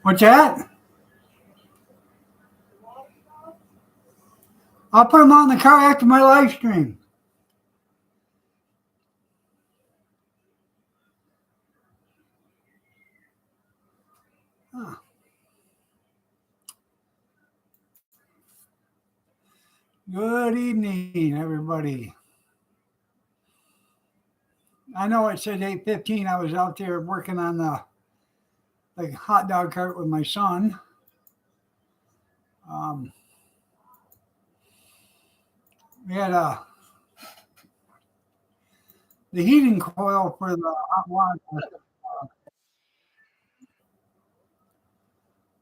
What's that? I'll put them on the car after my live stream. Oh. Good evening, everybody. I know it said 8:15. I was out there working on the hot dog cart with my son. Um, we had the heating coil for the hot water.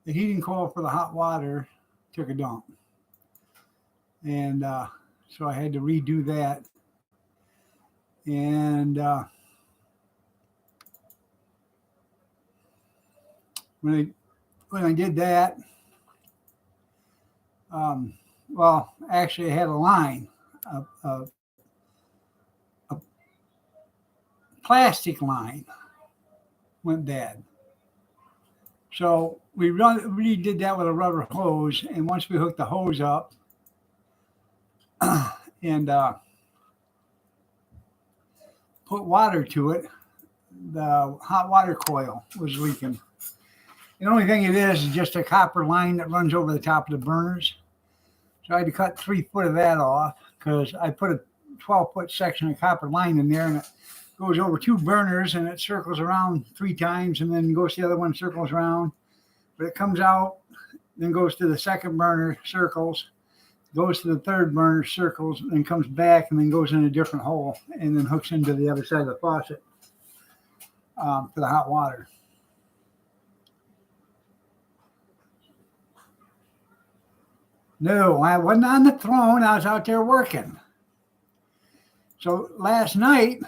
The heating coil for the hot water took a dump, and so I had to redo that. And when I did that, well, actually, I had a line, a plastic line went bad. So we redid that with a rubber hose, and once we hooked the hose up and put water to it, the hot water coil was leaking. The only thing it is just a copper line that runs over the top of the burners. So I had to cut 3 foot of that off because I put a 12-foot section of copper line in there, and it goes over 2 burners, and it circles around 3 times, and then goes to the other one, circles around. But it comes out, then goes to the second burner, circles, goes to the third burner, circles, and comes back, and then goes in a different hole, and then hooks into the other side of the faucet for the hot water. No, I wasn't on the throne. I was out there working. So last night,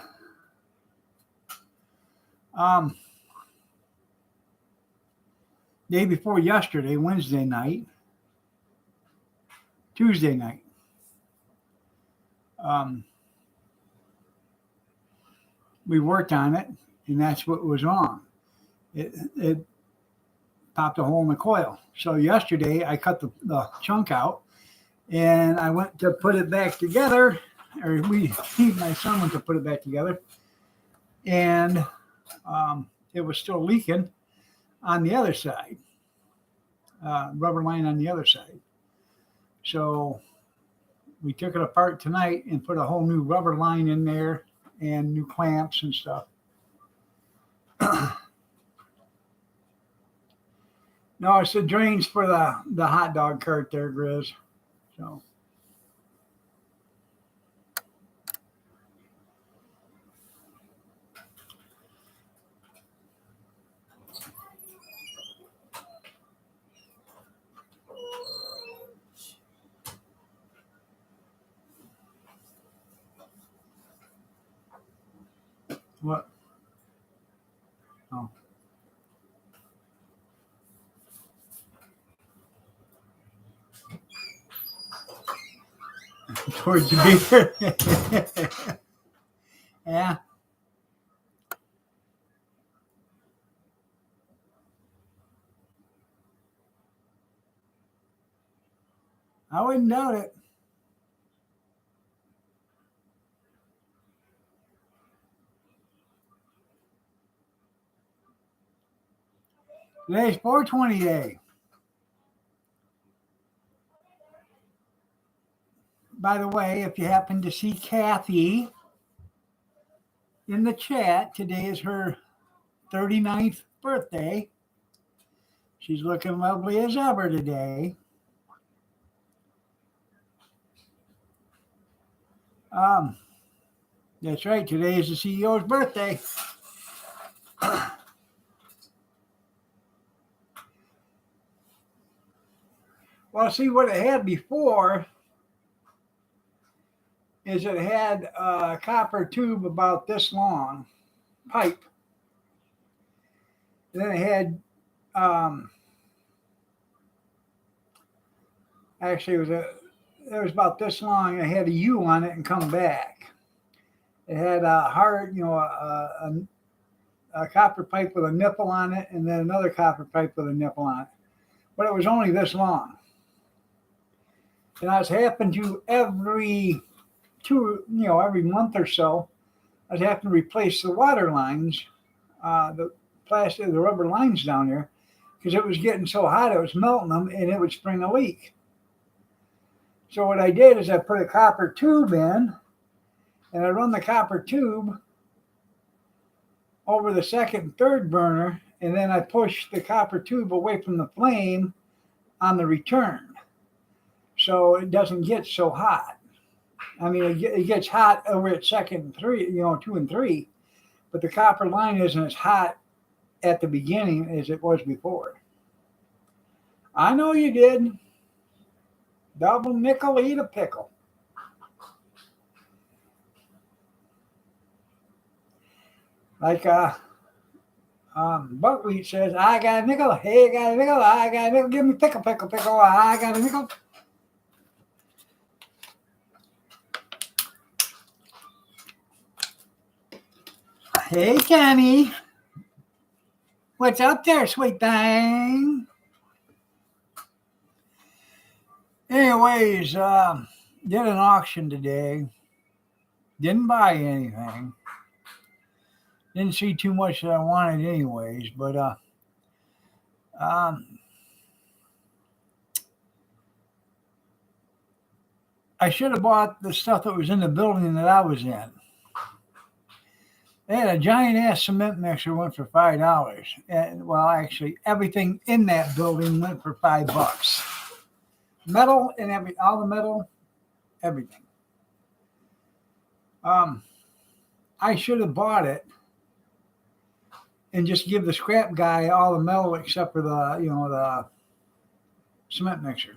day before yesterday, Wednesday night, Tuesday night, we worked on it, and that's what was wrong. It popped a hole in the coil. So yesterday I cut the chunk out, and I went to put it back together, or my son went to put it back together, and it was still leaking on the other side, rubber line on the other side. So we took it apart tonight and put a whole new rubber line in there and new clamps and stuff. No, it's the drains for the hot dog cart there, Grizz. So what? Oh. Towards the beer. Yeah. I wouldn't doubt it. Today's 420 day. By the way, if you happen to see Kathy in the chat, today is her 39th birthday. She's looking lovely as ever today. That's right. Today is the CEO's birthday. Well, see, what it had before is it had a copper tube about this long, pipe. And then it had, actually, it was about this long. It had a U on it and come back. It had a hard, a a copper pipe with a nipple on it, and then another copper pipe with a nipple on it. But it was only this long. And I was having to every month or so, I was having to replace the water lines, the rubber lines down there, because it was getting so hot, it was melting them, and it would spring a leak. So what I did is I put a copper tube in, and I run the copper tube over the second and third burner, and then I push the copper tube away from the flame on the return, so it doesn't get so hot. I mean, it gets hot over at second and three, 2 and 3, but the copper line isn't as hot at the beginning as it was before. I know you did. Double nickel, eat a pickle. Like Buckwheat says, I got a nickel, hey, I got a nickel, I got a nickel, give me pickle, pickle, pickle, I got a nickel. Hey, Kenny. What's up there, sweet thing? Anyways, did an auction today. Didn't buy anything. Didn't see too much that I wanted anyways, but I should have bought the stuff that was in the building that I was in. They had a giant ass cement mixer, went for $5. And well, actually, everything in that building went for $5. Metal and all the metal, everything. I should have bought it and just give the scrap guy all the metal except for the cement mixer.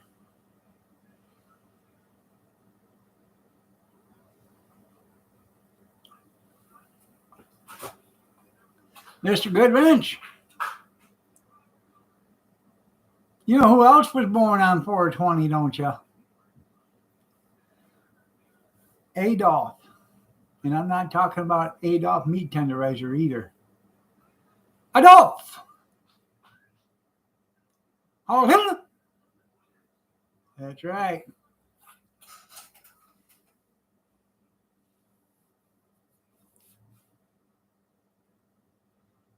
Mr. Goodwrench. You know who else was born on 420, don't you? Adolf. And I'm not talking about Adolf meat tenderizer either. Adolf! Heil Hitler! That's right.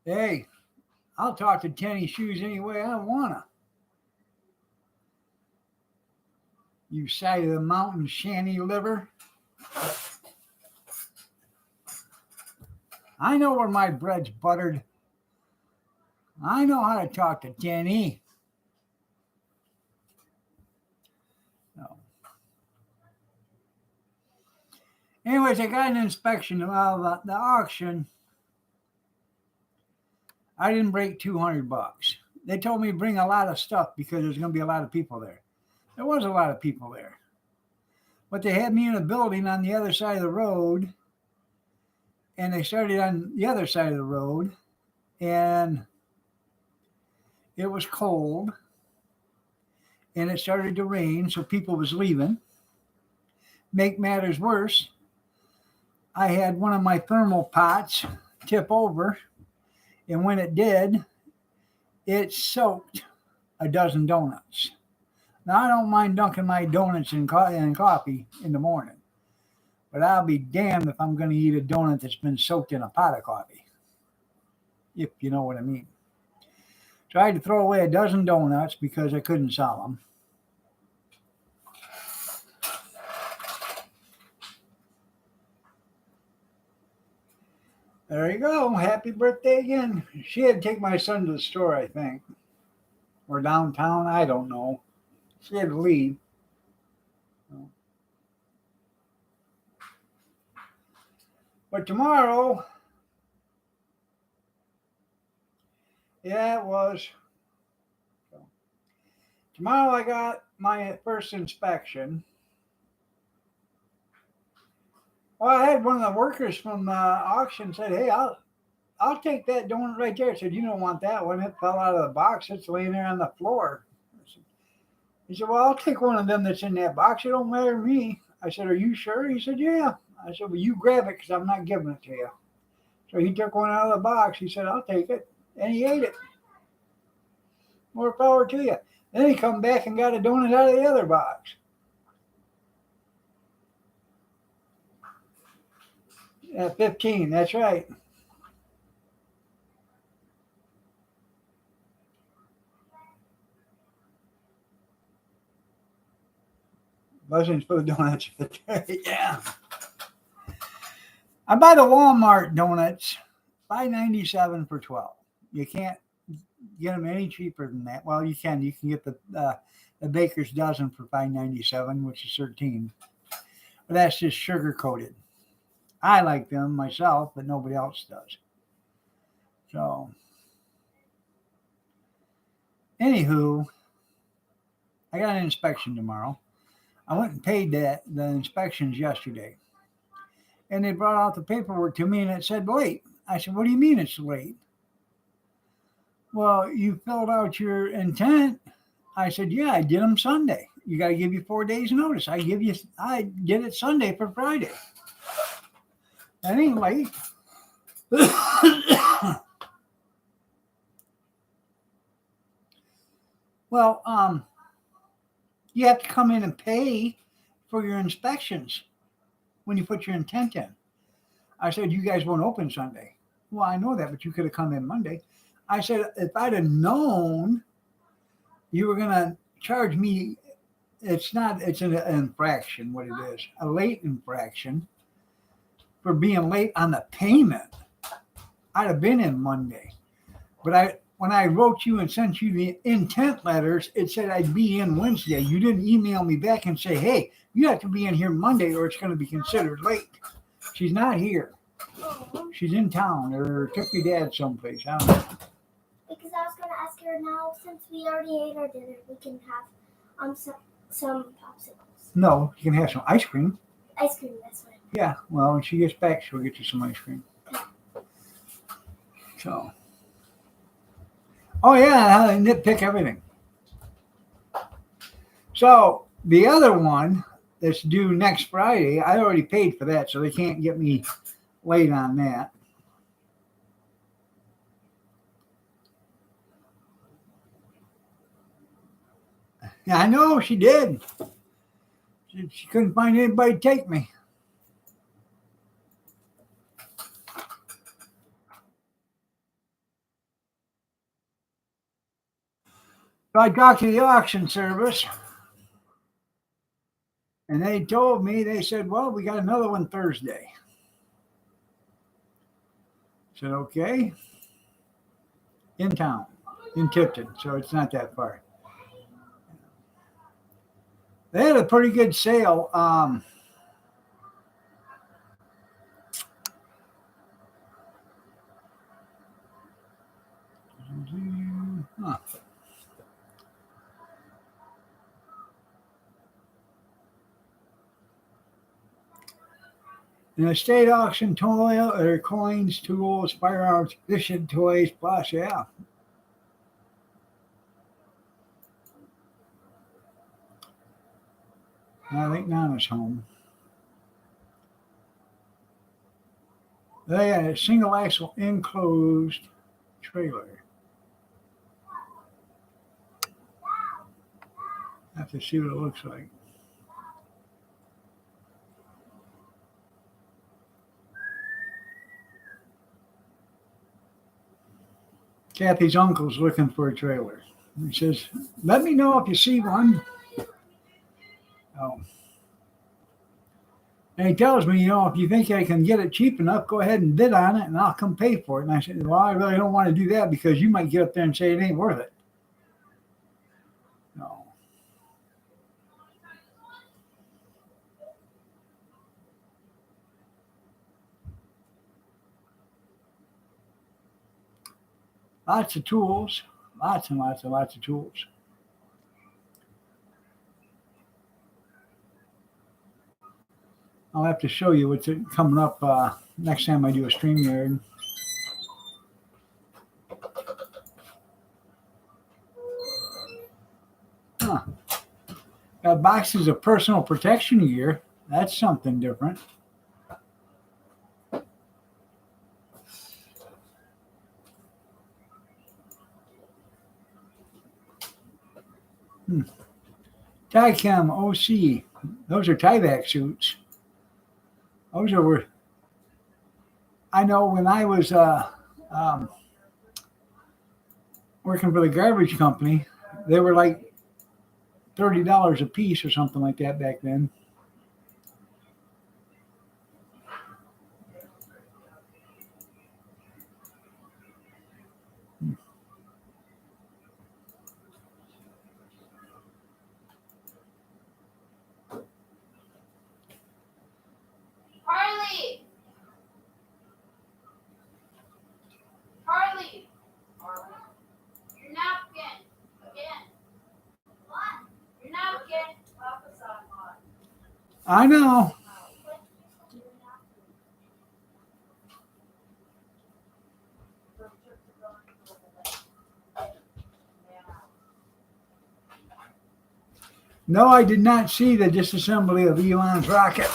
Hey, I'll talk to Tenny Shoes any way I wanna. You side of the mountain shanty liver. I know where my bread's buttered. I know how to talk to Tenny. No. Anyways, I got an inspection of the auction. I didn't break $200. They told me to bring a lot of stuff because there's going to be a lot of people there. There was a lot of people there. But they had me in a building on the other side of the road. And they started on the other side of the road. And it was cold. And it started to rain, so people was leaving. Make matters worse, I had one of my thermal pots tip over. And when it did, it soaked a dozen donuts. Now, I don't mind dunking my donuts in coffee in the morning, but I'll be damned if I'm going to eat a donut that's been soaked in a pot of coffee, if you know what I mean. So I had to throw away a dozen donuts because I couldn't sell them. There you go. Happy birthday again. She had to take my son to the store, I think. Or downtown. I don't know. She had to leave. But tomorrow, yeah, it was. Tomorrow I got my first inspection. Well, I had one of the workers from the auction said, hey, I'll take that donut right there. I said, you don't want that one. It fell out of the box. It's laying there on the floor. He said, well, I'll take one of them that's in that box. It don't matter to me. I said, are you sure? He said, yeah. I said, well, you grab it because I'm not giving it to you. So he took one out of the box. He said, I'll take it. And he ate it. More power to you. Then he come back and got a donut out of the other box. Yeah, 15, that's right. Buzzings for the donuts. Yeah. I buy the Walmart donuts, $5.97 for 12. You can't get them any cheaper than that. Well, you can. You can get the baker's dozen for $5.97, which is 13. But that's just sugar coated. I like them myself, but nobody else does. So, anywho, I got an inspection tomorrow. I went and paid the inspections yesterday. And they brought out the paperwork to me and it said late. I said, what do you mean it's late? Well, you filled out your intent. I said, yeah, I did them Sunday. You got to give you 4 days notice. I did it Sunday for Friday. That ain't late. Well, you have to come in and pay for your inspections when you put your intent in. I said, you guys won't open Sunday. Well, I know that, but you could have come in Monday. I said, if I'd have known you were going to charge me, it's an infraction, what it is, a late infraction for being late on the payment. I'd have been in Monday. But when I wrote you and sent you the intent letters, it said I'd be in Wednesday. You didn't email me back and say, hey, you have to be in here Monday or it's going to be considered late. She's not here. She's in town or took your dad someplace. I don't know. Because I was going to ask her now, since we already ate our dinner, we can have some popsicles. No, you can have some ice cream. Ice cream, that's right. Yeah, well, when she gets back, she'll get you some ice cream. So. Oh, yeah, I nitpick everything. So, the other one that's due next Friday, I already paid for that, so they can't get me late on that. Yeah, I know she did. She couldn't find anybody to take me. So I talked to the auction service, and they told me, they said, well, we got another one Thursday. I said, okay. In town, in Tipton, so it's not that far. They had a pretty good sale. An estate auction toy or coins, tools, firearms, fishing toys, plus, yeah. I think Nana's home. They had a single axle enclosed trailer. I have to see what it looks like. Kathy's uncle's looking for a trailer. He says, let me know if you see one. Oh. And he tells me, if you think I can get it cheap enough, go ahead and bid on it and I'll come pay for it. And I said, well, I really don't want to do that because you might get up there and say it ain't worth it. No. Lots of tools, lots and lots of tools. I'll have to show you what's coming up next time I do a StreamYard. Huh. Got boxes of personal protection gear. That's something different. Tychem OC. Those are Tyvek suits. Those are, I know when I was working for the garbage company, they were like $30 a piece or something like that back then. Harley! Harley! Your napkin! Again. What? Your napkin! Papa's on. I know. No, I did not see the disassembly of Elon's rocket.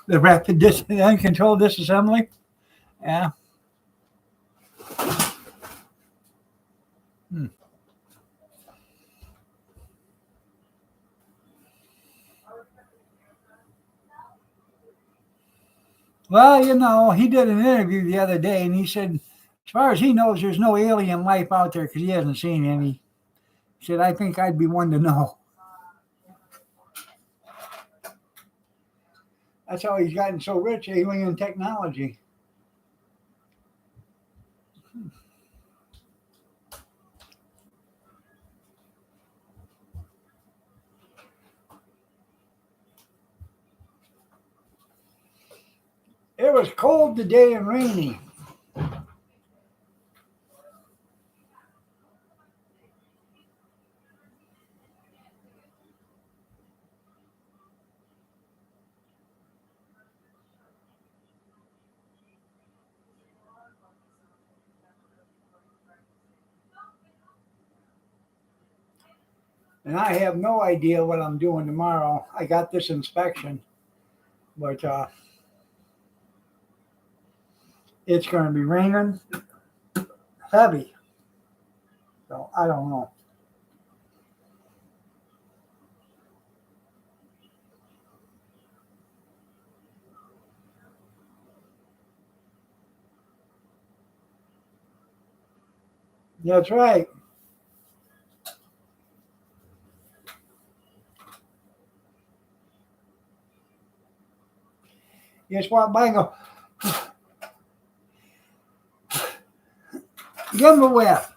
The rapid uncontrolled disassembly? Yeah. Well, you know, he did an interview the other day and he said, as far as he knows, there's no alien life out there because he hasn't seen any. He said, I think I'd be one to know. That's how he's gotten so rich, alien technology. It was cold today and rainy. And I have no idea what I'm doing tomorrow. I got this inspection, but it's going to be raining heavy. So I don't know. That's right. You just walk by and go, give him a whiff.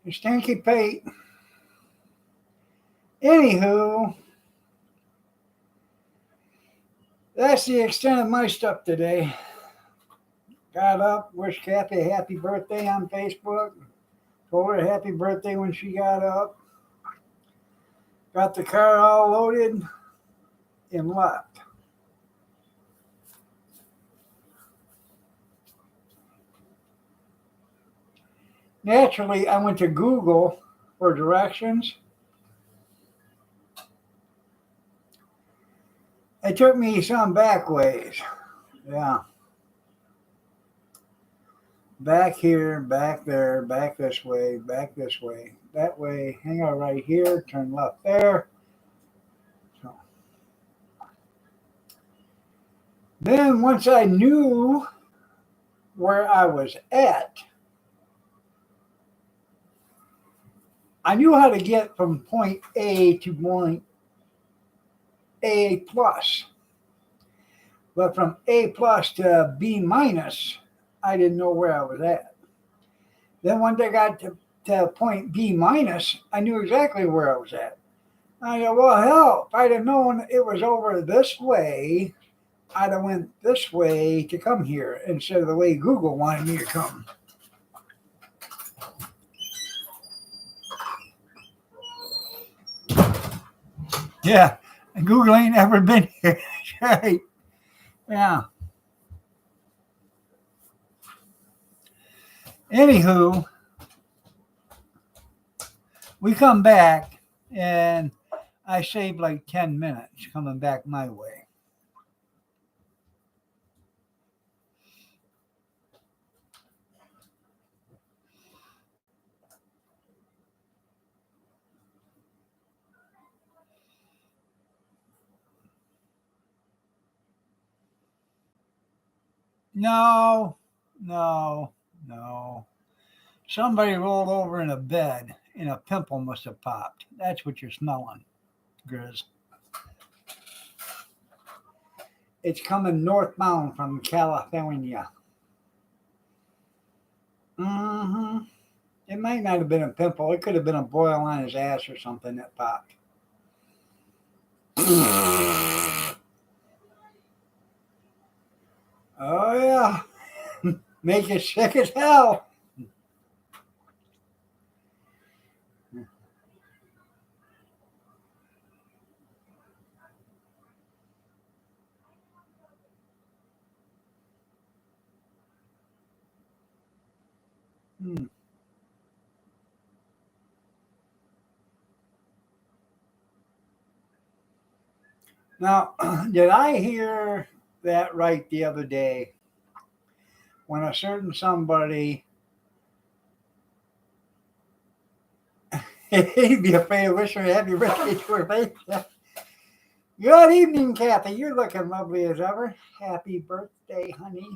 You stanky Pete. Anywho, that's the extent of my stuff today. Got up, wished Kathy a happy birthday on Facebook. Told her a happy birthday when she got up. Got the car all loaded and left. Naturally, I went to Google for directions. It took me some back ways. Yeah. Back here, back there, back this way, that way. Hang out right here, turn left there. So. Then once I knew where I was at, I knew how to get from point A to point A plus. But from A plus to B minus, I didn't know where I was at. Then once I got to point B minus, I knew exactly where I was at. I go, well, hell, if I'd have known it was over this way, I'd have went this way to come here instead of the way Google wanted me to come. Yeah, Google ain't ever been here. That's right. Yeah. Anywho, we come back and I saved like 10 minutes coming back my way. No, no, no. Somebody rolled over in a bed and a pimple must have popped. That's what you're smelling, Grizz. It's coming northbound from California. Mm-hmm. It might not have been a pimple. It could have been a boil on his ass or something that popped. Oh, yeah. Make you sick as hell. Hmm. Now, did I hear that right the other day when a certain somebody, he'd be afraid to wish her happy birthday to her face? Good evening, Kathy. You're looking lovely as ever. Happy birthday, honey.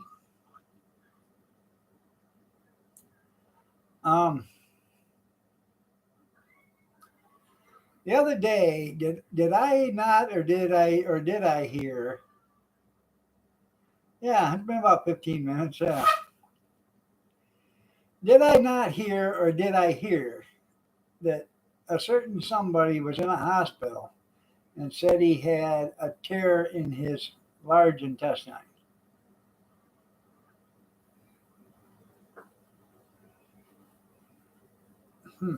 The other day, did I not, or did I hear? Yeah, it's been about 15 minutes. Yeah. Did I not hear, or did I hear that a certain somebody was in a hospital and said he had a tear in his large intestine? Hmm.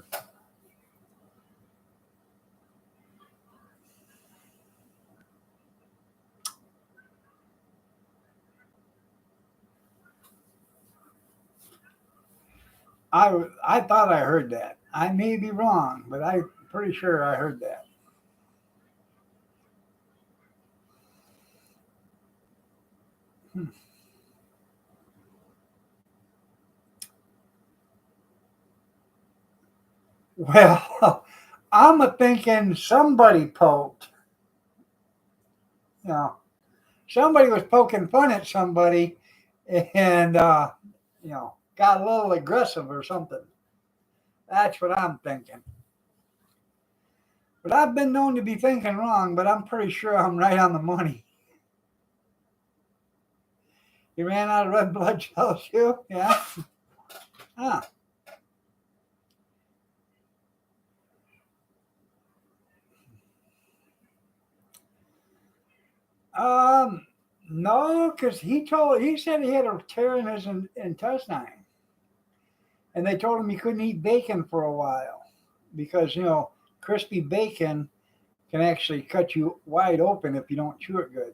I thought I heard that. I may be wrong, but I'm pretty sure I heard that. Hmm. Well, I'm a thinking somebody poked. You know, somebody was poking fun at somebody, and got a little aggressive or something. That's what I'm thinking. But I've been known to be thinking wrong, but I'm pretty sure I'm right on the money. You ran out of red blood cells too? Yeah. Huh. Um, no, because he said he had a tear in his intestine, and they told him he couldn't eat bacon for a while because crispy bacon can actually cut you wide open if you don't chew it good.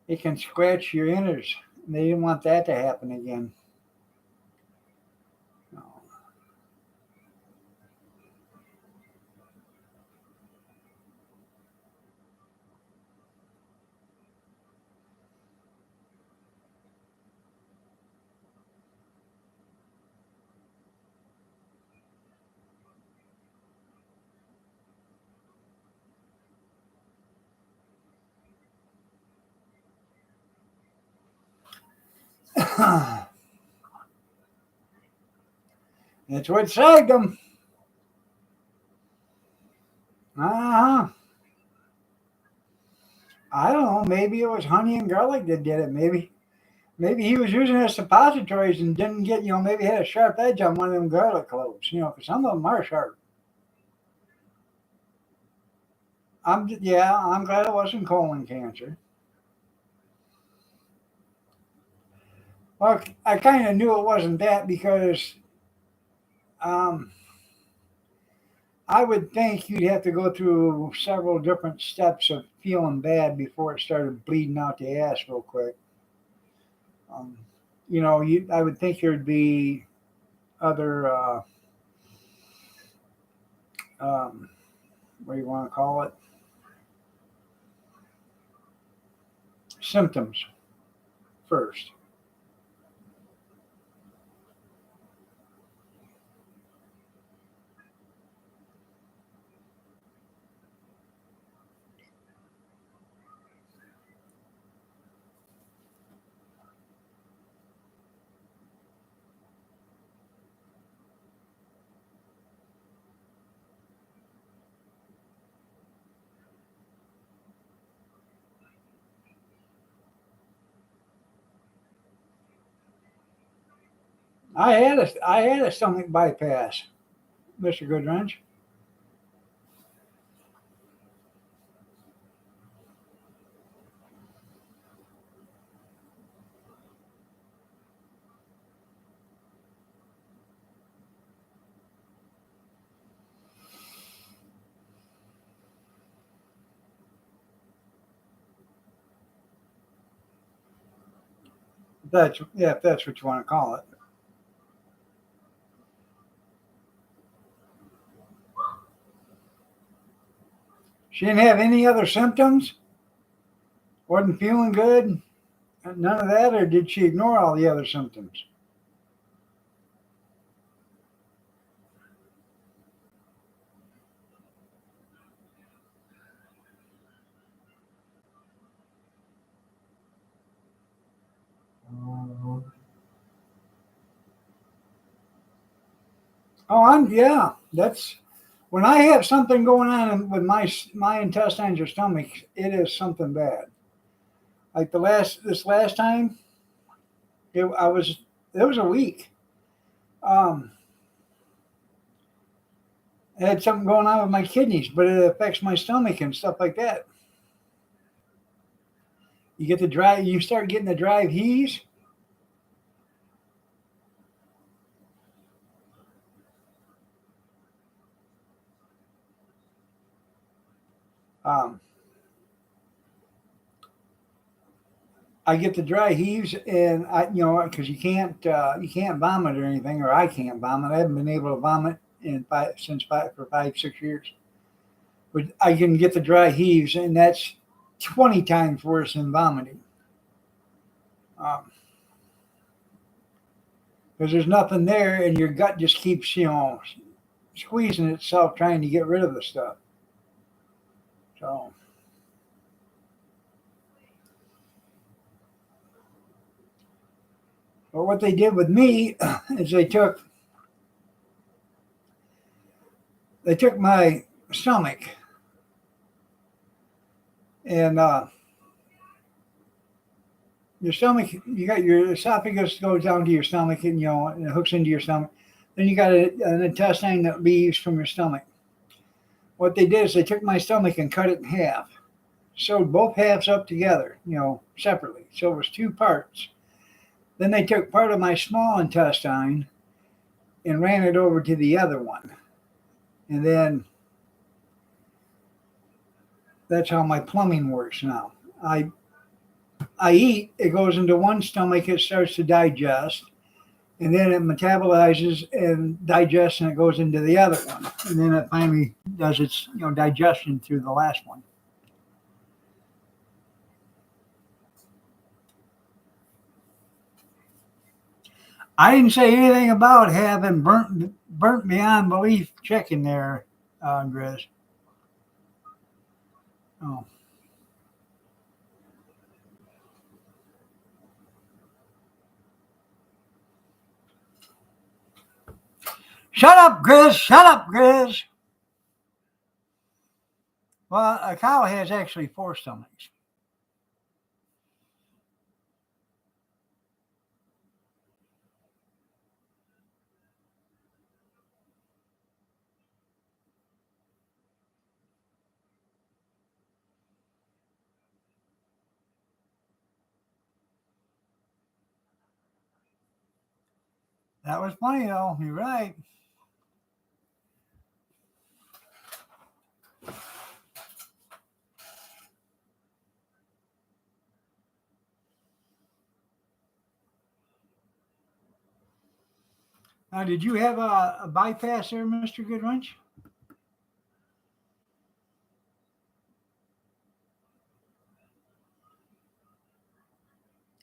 It can scratch your innards, and they didn't want that to happen again. No. That's what saved him. Uh-huh. I don't know. Maybe it was honey and garlic that did it. Maybe he was using his suppositories and didn't get, maybe had a sharp edge on one of them garlic cloves, because some of them are sharp. I'm glad it wasn't colon cancer. Well, I kind of knew it wasn't that because um, I would think you'd have to go through several different steps of feeling bad before it started bleeding out the ass real quick. Um, I would think there'd be other, um, what do you want to call it, symptoms first. I had a stomach bypass, Mr. Goodwrench. If that's what you want to call it. She didn't have any other symptoms. Wasn't feeling good. None of that, or did she ignore all the other symptoms? Oh, yeah. That's when I have something going on with my intestines or stomach. It is something bad. Like this last time, it was a week. Um, I had something going on with my kidneys, but it affects my stomach and stuff like that. You start getting the dry heaves. Um, I get the dry heaves, and because you can't vomit or anything, or I can't vomit. I haven't been able to vomit for 5 6 years. But I can get the dry heaves, and that's 20 times worse than vomiting. Um, because there's nothing there, and your gut just keeps squeezing itself trying to get rid of the stuff. So, but what they did with me is they took my stomach and your stomach. You got your esophagus goes down to your stomach, and and it hooks into your stomach. Then you got an intestine that leaves from your stomach. What they did is they took my stomach and cut it in half, sewed both halves up together, separately. So it was two parts. Then they took part of my small intestine and ran it over to the other one. And then that's how my plumbing works now. I eat, it goes into one stomach, it starts to digest, and then it metabolizes and digests, and it goes into the other one. And then it finally does its digestion through the last one. I didn't say anything about having burnt beyond belief chicken there, Grizz. Oh. Shut up, Grizz. Shut up, Grizz. Well, a cow has actually four stomachs. That was funny though. You're right. Now, did you have a bypass there, Mr. Goodwrench?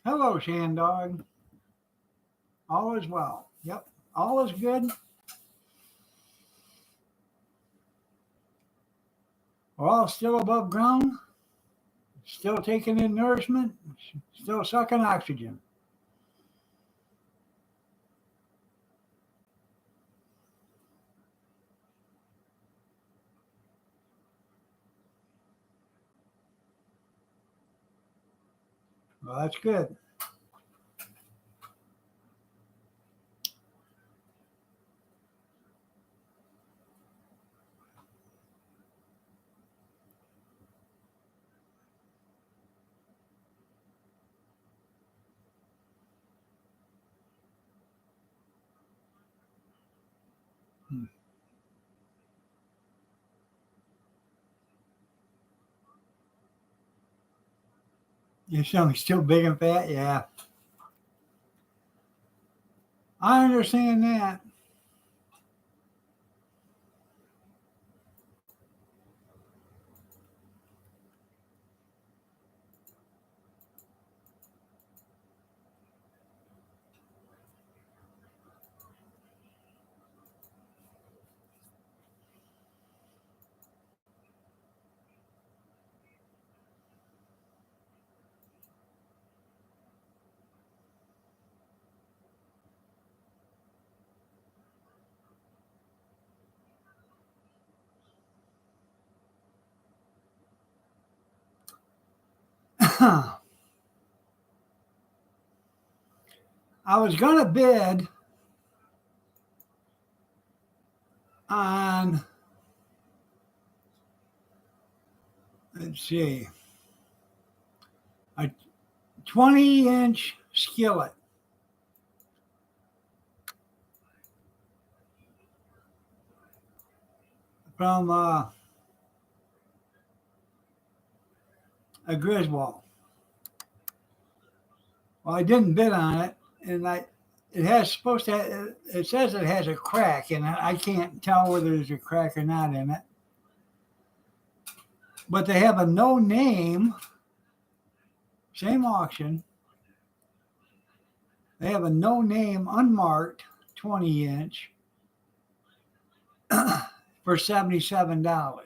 Hello, Shandog. All is well. Yep, all is good. We're all still above ground, still taking in nourishment, still sucking oxygen. Well, that's good. Your stomach's still big and fat? Yeah. I understand that. I was going to bid on, let's see, a 20-inch skillet. From a Griswold. Well, I didn't bid on it, and it says it has a crack, and I can't tell whether there's a crack or not in it. But they have a no name, same auction. They have a no name, unmarked 20-inch for $77.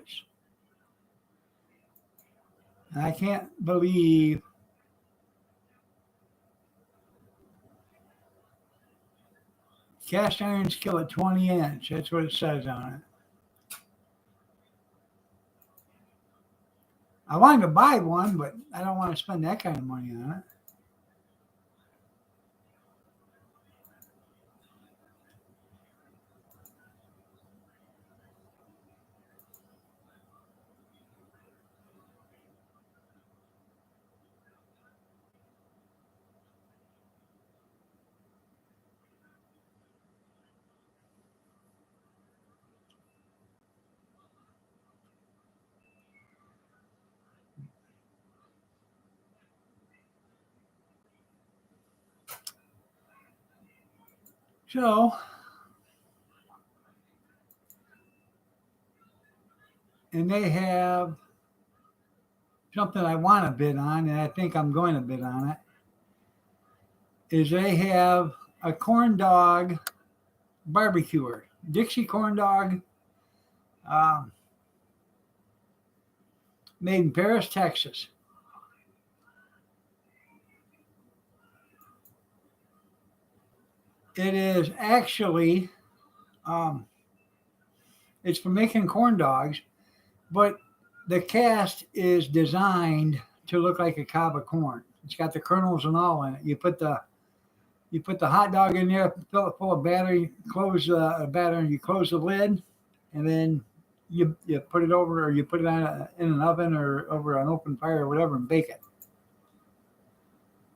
And I can't believe cast iron skillet 20-inch. That's what it says on it. I wanted to buy one, but I don't want to spend that kind of money on it. So, and they have something I want to bid on, and I think I'm going to bid on it, is they have a corn dog barbecuer, Dixie corn dog, made in Paris, Texas. It is actually, it's for making corn dogs, but the cast is designed to look like a cob of corn. It's got the kernels and all in it. You put the hot dog in there, fill it full of batter, close the batter, and you close the lid, and then you put it over, or you put it on in an oven or over an open fire or whatever, and bake it.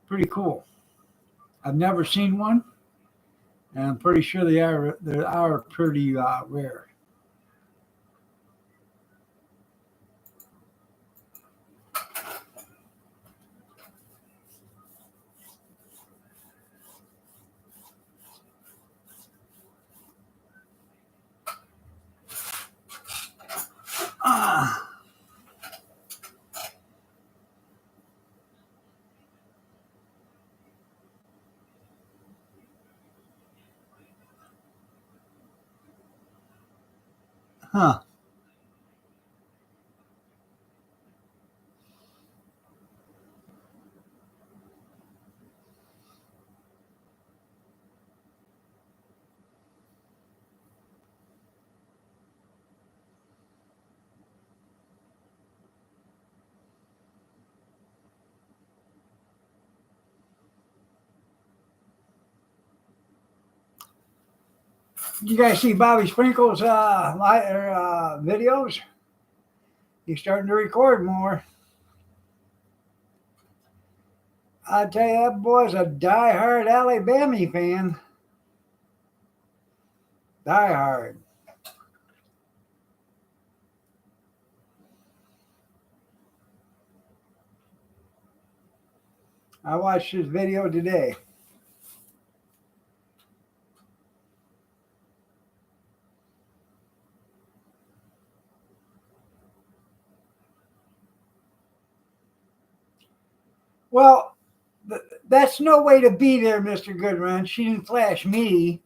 Pretty cool. I've never seen one. And I'm pretty sure they are pretty rare. Ah, huh. Did you guys see Bobby Sprinkle's videos? He's starting to record more. I tell you, that boy's a die-hard Alabama fan. Die-hard. I watched his video today. Well, that's no way to be there, Mr. Goodrun. She didn't flash me.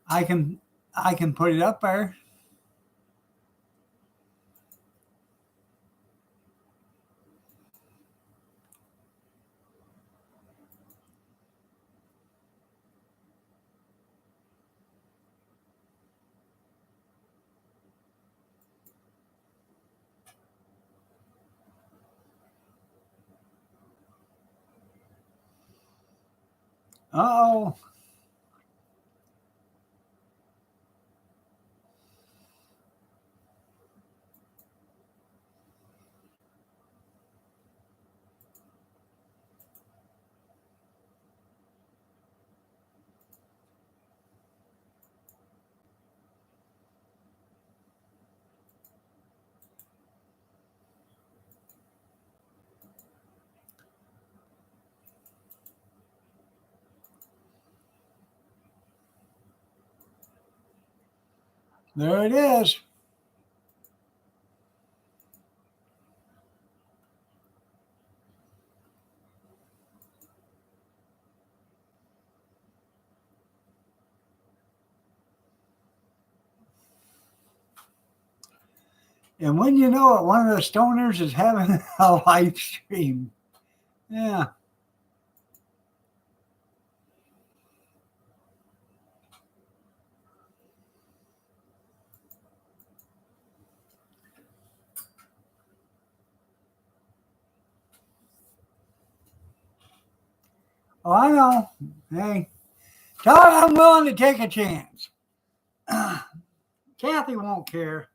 I can put it up there. Uh-oh. There it is. And when you know it, one of the stoners is having a live stream. Yeah. Oh, I know. Hey, tell her I'm willing to take a chance. Kathy won't care.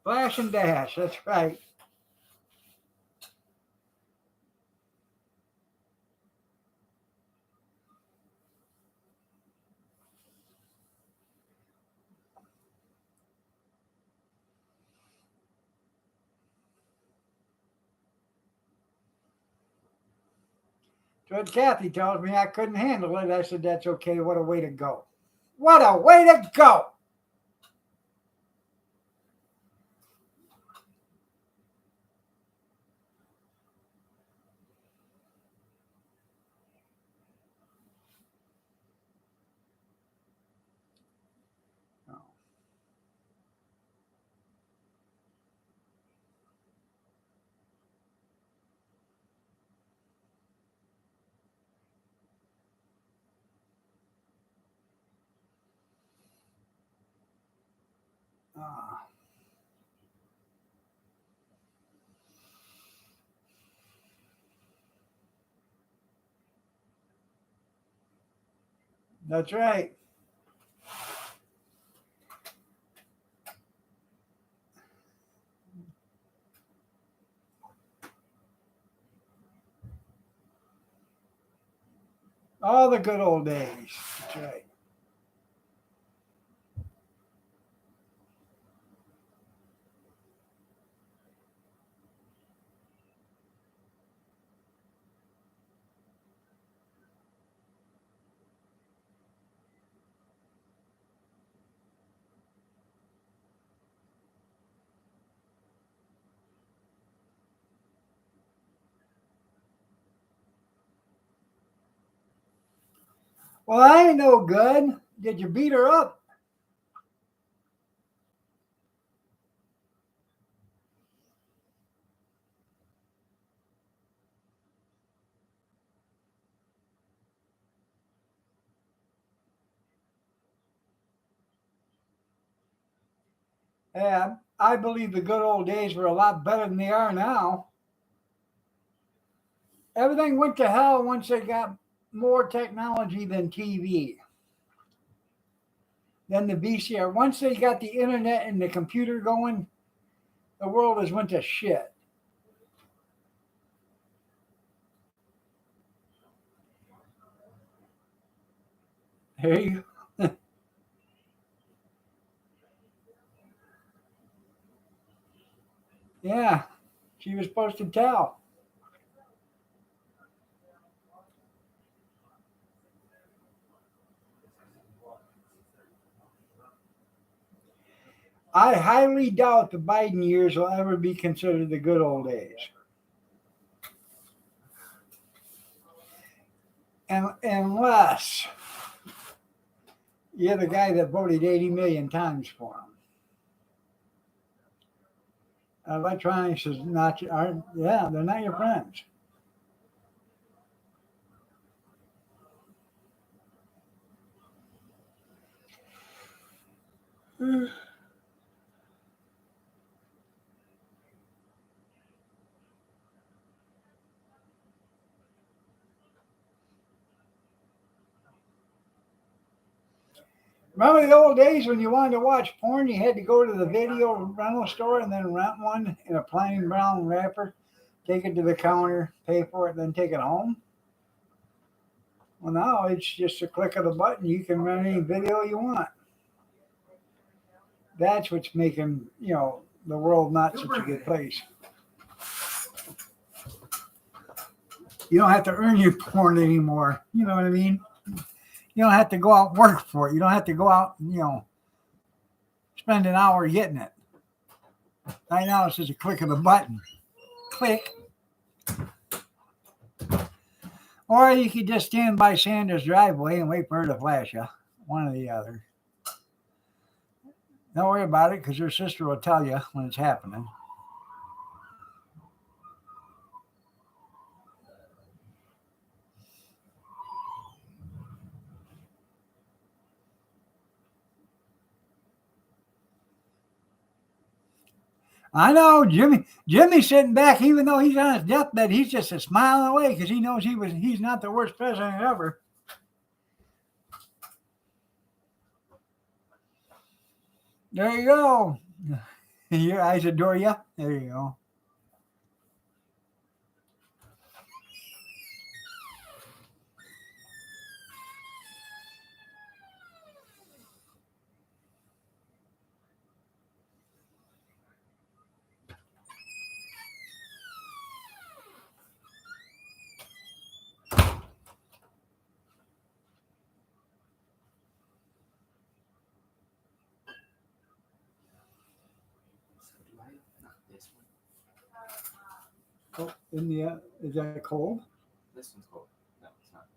Flash and dash. That's right. So when Kathy tells me I couldn't handle it, I said, that's okay. What a way to go. What a way to go. Ah. That's right. All the good old days. That's right. Well, I ain't no good. Did you beat her up? Yeah, I believe the good old days were a lot better than they are now. Everything went to hell once they got more technology than TV, than the VCR. Once they got the internet and the computer going, the world has went to shit. There you go. Yeah, she was supposed to tell. I highly doubt the Biden years will ever be considered the good old days. And unless you're the guy that voted 80 million times for him. Electronics is not yeah, they're not your friends. Remember the old days when you wanted to watch porn, you had to go to the video rental store and then rent one in a plain brown wrapper, take it to the counter, pay for it, then take it home? Well, now it's just a click of the button. You can rent any video you want. That's what's making, the world not such a good place. You don't have to earn your porn anymore. You know what I mean? You don't have to go out and work for it. You don't have to go out and, spend an hour getting it. Right now, it's just a click of the button. Click. Or you could just stand by Sandra's driveway and wait for her to flash you. One or the other. Don't worry about it because your sister will tell you when it's happening. I know Jimmy's sitting back, even though he's on his deathbed, he's just a smiling away because he knows he's not the worst president ever. There you go. Your eyes adore you. There you go. Oh, is that cold? This one's cold. No, it's not.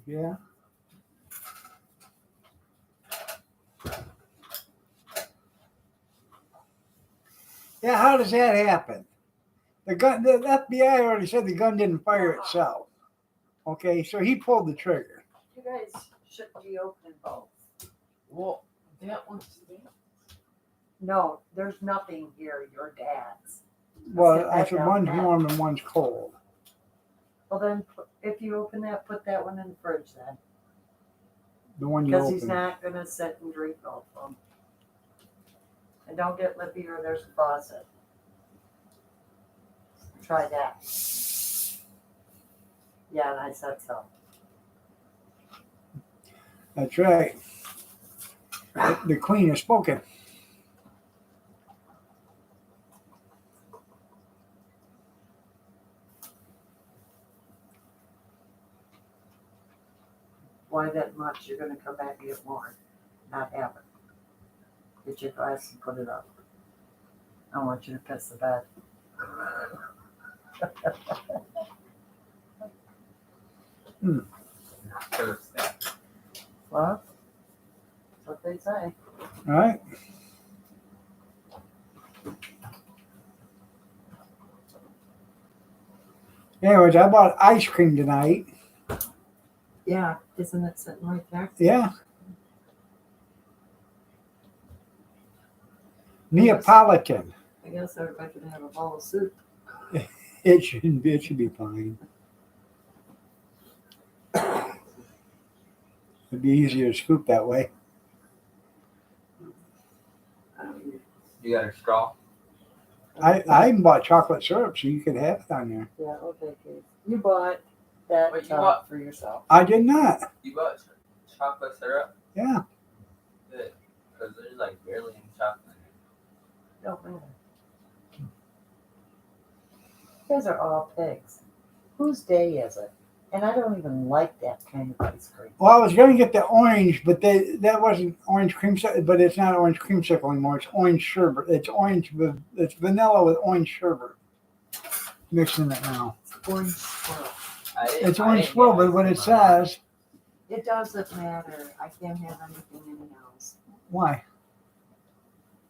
Yeah. Yeah, how does that happen? The FBI already said the gun didn't fire itself. Okay, so he pulled the trigger. You guys shouldn't be opening both. Well, that one's No, there's nothing here. Your dad's. Well, I I said one's warm and one's cold. Well, then, if you open that, put that one in the fridge then. The one you Because opened. he's not going to sit and drink both of them. And don't get lippy or there's a faucet. Try that. Yeah, and I said so. That's right. The queen has spoken. Why that much? You're gonna come back and get more, not have it. Get your glass and put it up. I don't want you to piss the bed. First step. Well, that's what they say. All right. Anyways, I bought ice cream tonight. Yeah, isn't it sitting right there? Yeah. Neapolitan. I guess everybody can have a bowl of soup. It should be fine. It'd be easier to scoop that way. You got a straw? I even bought chocolate syrup so you could have it on there. Yeah, okay, Keith. You bought that Wait, you bought for yourself? I did not. You bought chocolate syrup? Yeah. Good. Because there's like barely any chocolate in it. Don't matter. You guys are all pigs. Whose day is it? And I don't even like that kind of ice cream. Well, I was going to get the orange, but that wasn't orange creamsicle. But it's not orange creamsicle anymore. It's orange sherbet. It's orange. It's vanilla with orange sherbet mixed in it now. Orange swirl. It's orange swirl, but what it says, It doesn't matter. I can't have anything in the house. why?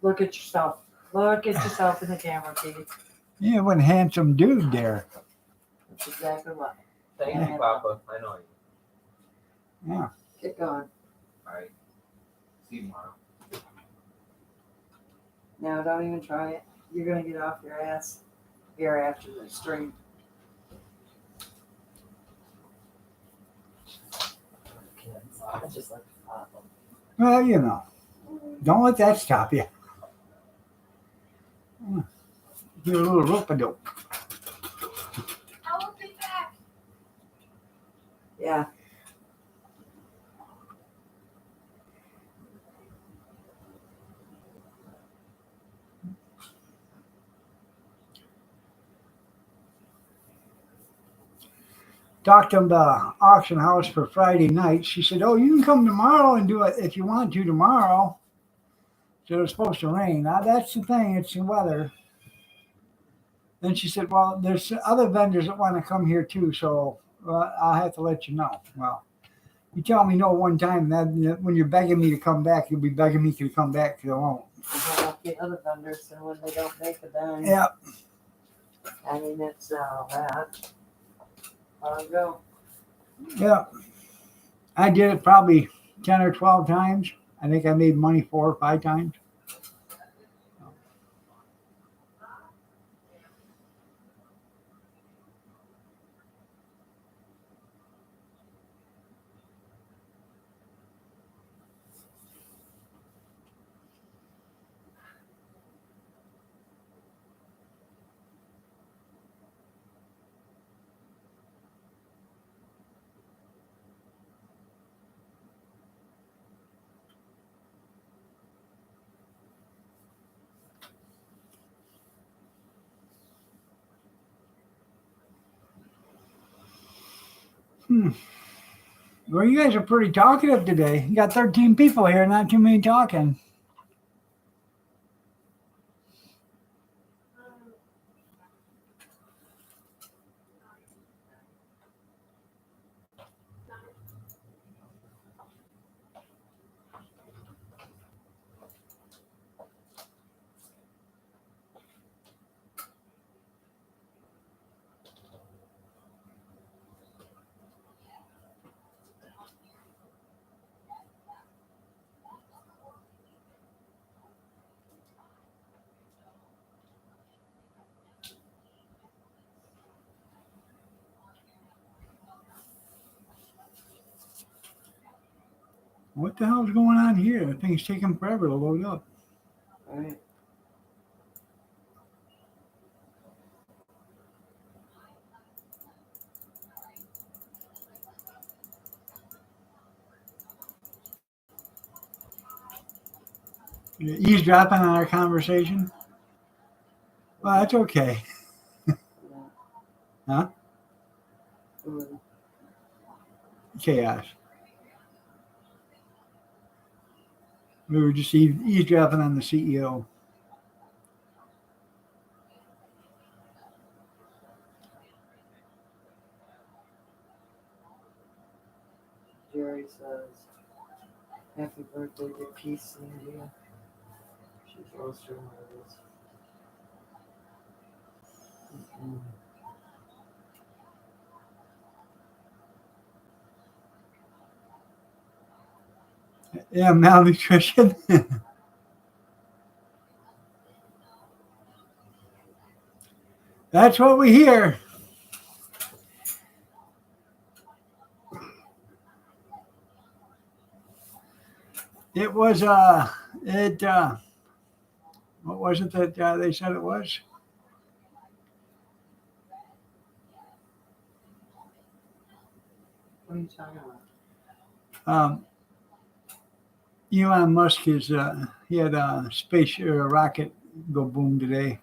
Look at yourself. Look at yourself in the camera, Keith. You have a handsome dude there. That's exactly what. Thank you, Papa. I know you. Yeah. Get going. Alright. See you tomorrow. No, don't even try it. You're gonna get off your ass here after the stream. Kids, I just like to pop them. Well, you know, don't let that stop you. Do a little rope-a-dope. I will be back. Yeah. Talked to the auction house for Friday night. She said, "Oh, you can come tomorrow and do it if you want to tomorrow." So it was supposed to rain. Now that's the thing; it's the weather. Then she said, "Well, there's other vendors that want to come here too, so I'll have to let you know." Well, you tell me no one time, that when you're begging me to come back, you'll be begging me to come back because I won't. About the other vendors and when they don't make a dime. Yeah. I mean, it's that. I'll go. Yeah. I did it probably 10 or 12 times. I think I made money 4 or 5 times. Well, you guys are pretty talkative today. You got 13 people here, not too many talking. What the hell's going on here? The thing's taking forever to load up. All right. Eavesdropping on our conversation? Well, that's okay. Huh? Mm. Chaos. We were just eavesdropping on the CEO. Jerry says, happy birthday to Peace India. She's lost her nervous. Mm-mm. Yeah, malnutrition. That's what we hear. It was what was it that they said it was? What are you talking about? Elon Musk is he had a space or a rocket go boom today.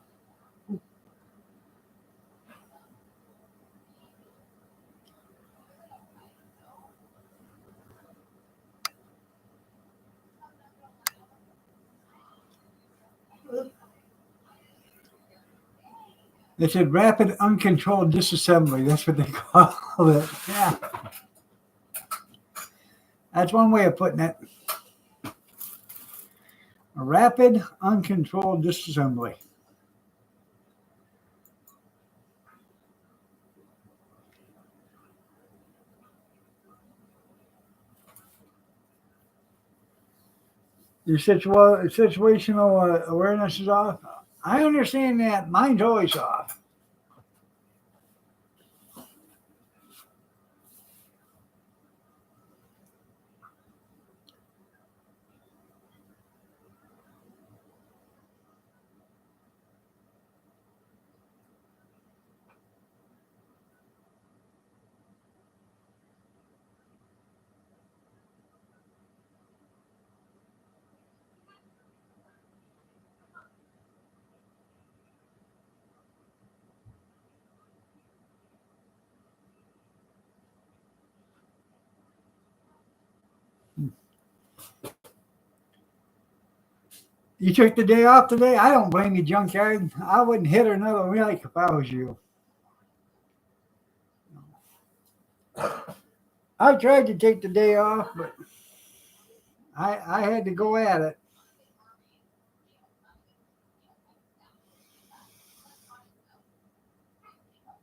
They said rapid uncontrolled disassembly. That's what they call it. Yeah. That's one way of putting it. A rapid uncontrolled disassembly. Your situational awareness is off. I understand that. Mine's always off. You took the day off today? I don't blame you, junkyard. I wouldn't hit another like if I was you. I tried to take the day off, but I had to go at it.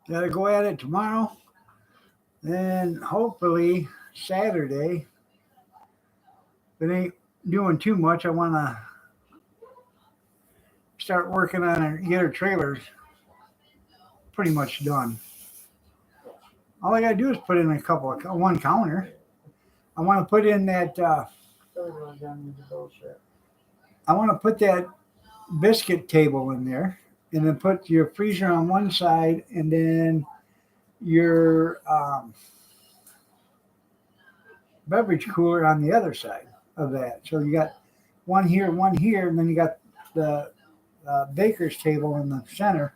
Got to go at it tomorrow. Then hopefully Saturday. If it ain't doing too much, I want to start working on it, get our trailers pretty much done. All I got to do is put in one counter. I want to put in that, I want to put that biscuit table in there and then put your freezer on one side and then your beverage cooler on the other side of that. So you got one here, and then you got the baker's table in the center.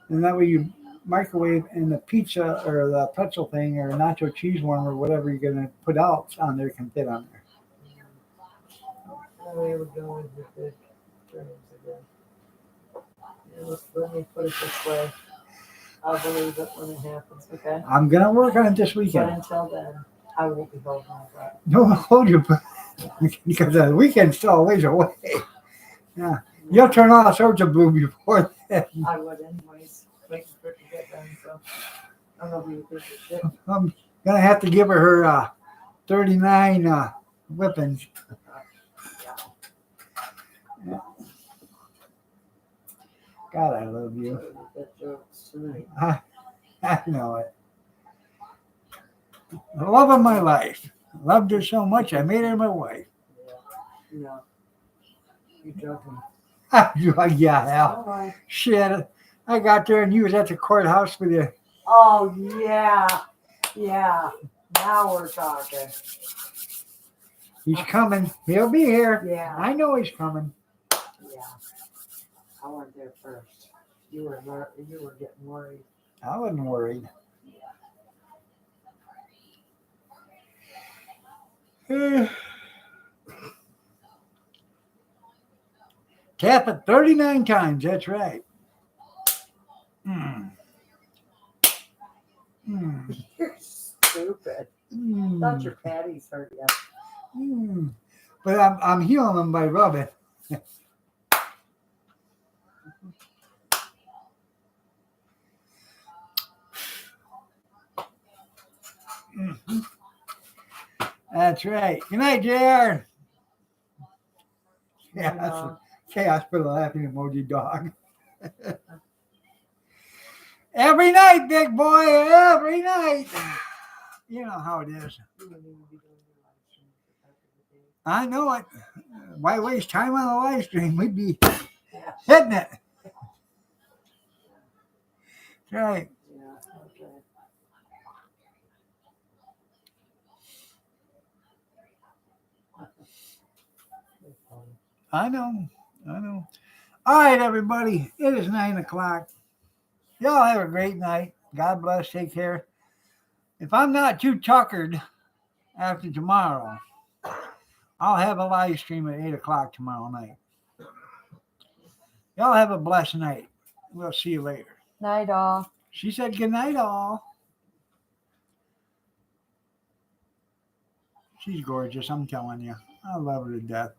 And that way you microwave and the pizza or the pretzel thing or nacho cheese one or whatever you're going to put out on there can fit on there. We were going with the dreams again. Let me put it this way. I'll believe it when it happens, okay? I'm going to work on it this But weekend. until then, I won't be holding my breath. Don't hold your breath because the weekend's still a ways away. Yeah. You'll turn all sorts of blue before then. I would anyways, waiting for it to get done, so I'm gonna be a piece of shit. I'm going to have to give her 39 whippings. Yeah. God, I love you. That jokes tonight. I know it. The love of my life. Loved her so much, I made her my wife. Yeah. No. You're joking. Yeah, hell. Oh, Shit. I got there and you was at the courthouse with you. oh yeah. Yeah. Now we're talking. He's coming. He'll be here. Yeah. I know he's coming. Yeah. I went there first. You were getting worried. I wasn't worried. Tap it 39 times. That's right. Mm. Mm. You're stupid. Mm. Thought your patties hurt you. Mm. But I'm healing them by rubbing. Mhm. That's right. Good night, JR. Chaos put a laughing emoji dog. Every night, big boy. Every night. You know how it is. You wouldn't even be doing your live stream back in the day. I know it. Why waste time on a live stream? We'd be Yeah. hitting it. That's right. Yeah. Okay. I know. All right, everybody. It is 9 o'clock. Y'all have a great night. God bless. Take care. If I'm not too tuckered after tomorrow, I'll have a live stream at 8 o'clock tomorrow night. Y'all have a blessed night. We'll see you later. Night all. She said good night, all. She's gorgeous. I'm telling you. I love her to death.